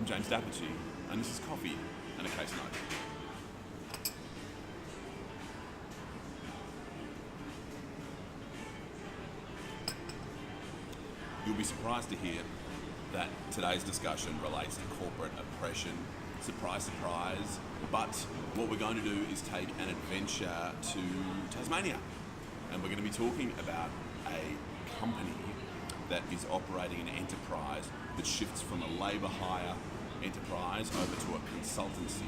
James Dapperty, and this is Coffee and a Case Note. You'll be surprised to hear that today's discussion relates to corporate oppression. Surprise, surprise. But what we're going to do is take an adventure to Tasmania. And we're going to be talking about a company that is operating an enterprise that shifts from a labour hire enterprise over to a consultancy,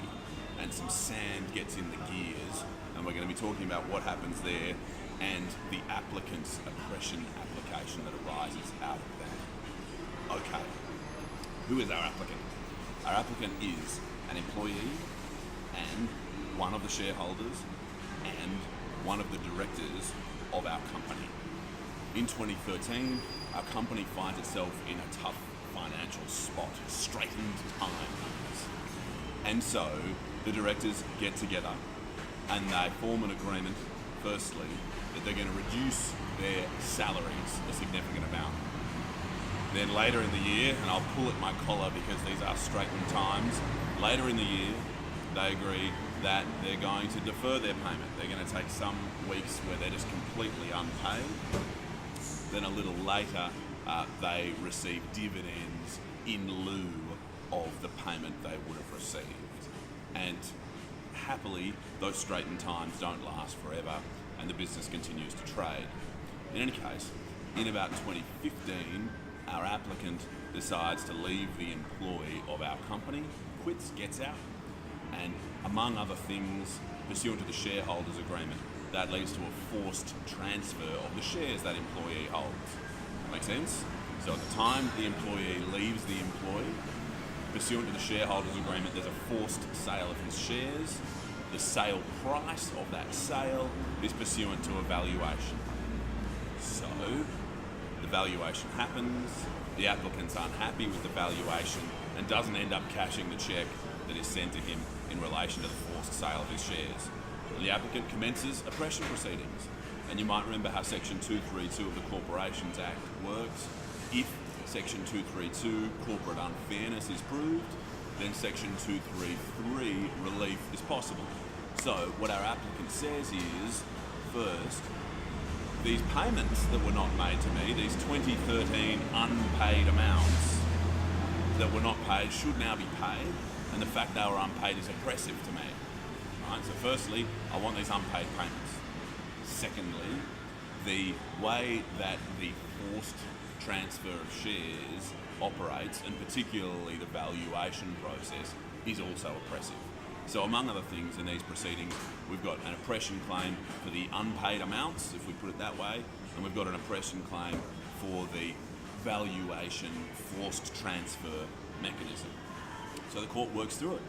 and some sand gets in the gears, and we're going to be talking about what happens there and the applicant's oppression application that arises out of that. Okay, who is our applicant? Our applicant is an employee and one of the shareholders and one of the directors of our company. In 2013, our company finds itself in a tough financial spot, straitened times. And so the directors get together and they form an agreement, firstly, that they're going to reduce their salaries a significant amount. Then later in the year, and I'll pull at my collar because these are straitened times, later in the year, they agree that they're going to defer their payment. They're going to take some weeks where they're just completely unpaid. Then a little later, they receive dividends in lieu of the payment they would have received. And happily, those straitened times don't last forever, and the business continues to trade. In any case, in about 2015, our applicant decides to leave the employ of our company, quits, gets out, and among other things, pursuant to the shareholders agreement, that leads to a forced transfer of the shares that employee holds. Make sense? So at the time the employee leaves the employ, pursuant to the shareholders agreement, there's a forced sale of his shares. The sale price of that sale is pursuant to a valuation. So the valuation happens, the applicant's unhappy with the valuation and doesn't end up cashing the cheque that is sent to him in relation to the forced sale of his shares. And the applicant commences oppression proceedings. And you might remember how Section 232 of the Corporations Act works. If Section 232, corporate unfairness, is proved, then Section 233, relief, is possible. So what our applicant says is, first, these payments that were not made to me, these 2013 unpaid amounts that were not paid should now be paid, and the fact they were unpaid is oppressive to me. Right? So firstly, I want these unpaid payments. Secondly, the way that the forced transfer of shares operates, and particularly the valuation process, is also oppressive. So among other things in these proceedings, we've got an oppression claim for the unpaid amounts, if we put it that way, and we've got an oppression claim for the valuation forced transfer mechanism. So the court works through it,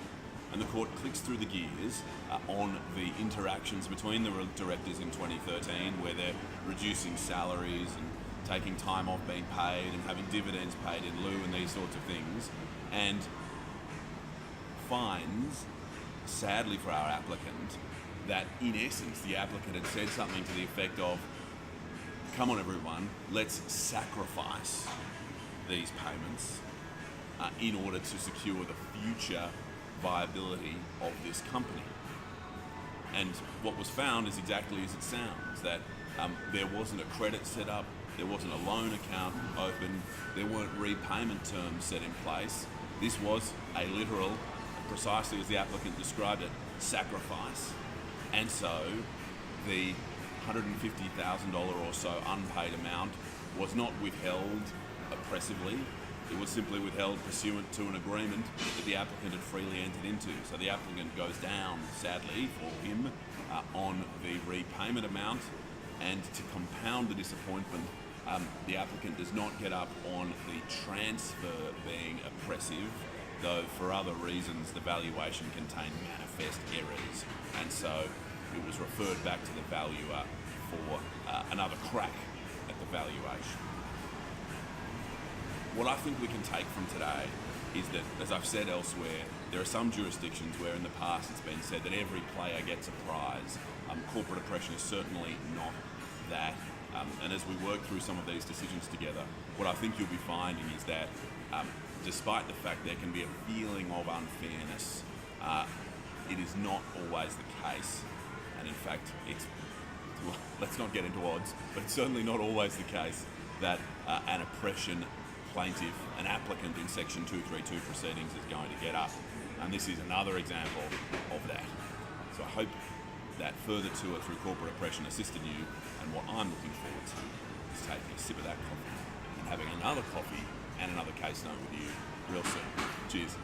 and the court clicks through the gears on the interactions between the directors in 2013, where they're reducing salaries and taking time off being paid and having dividends paid in lieu and these sorts of things, and finds, sadly for our applicant, that in essence the applicant had said something to the effect of, come on everyone, let's sacrifice these payments in order to secure the future viability of this company. And what was found is exactly as it sounds, that there wasn't a credit set up, there wasn't a loan account open, there weren't repayment terms set in place. This was a literal, precisely as the applicant described it, sacrifice. And so the $150,000 or so unpaid amount was not withheld oppressively. It was simply withheld pursuant to an agreement that the applicant had freely entered into. So the applicant goes down, sadly for him, on the repayment amount, and to compound the disappointment, the applicant does not get up on the transfer being oppressive, though for other reasons the valuation contained manifest errors, and so it was referred back to the valuer for another crack at the valuation. What I think we can take from today is that, as I've said elsewhere, there are some jurisdictions where in the past it's been said that every player gets a prize. Corporate oppression is certainly not that. And as we work through some of these decisions together, what I think you'll be finding is that despite the fact there can be a feeling of unfairness, it is not always the case. And in fact, let's not get into odds, but it's certainly not always the case that an oppression plaintiff, an applicant in Section 232 proceedings is going to get up. And this is another example of that. So I hope that further tour through corporate oppression assisted you, and what I'm looking forward to is taking a sip of that coffee and having another coffee and another case note with you real soon. Cheers.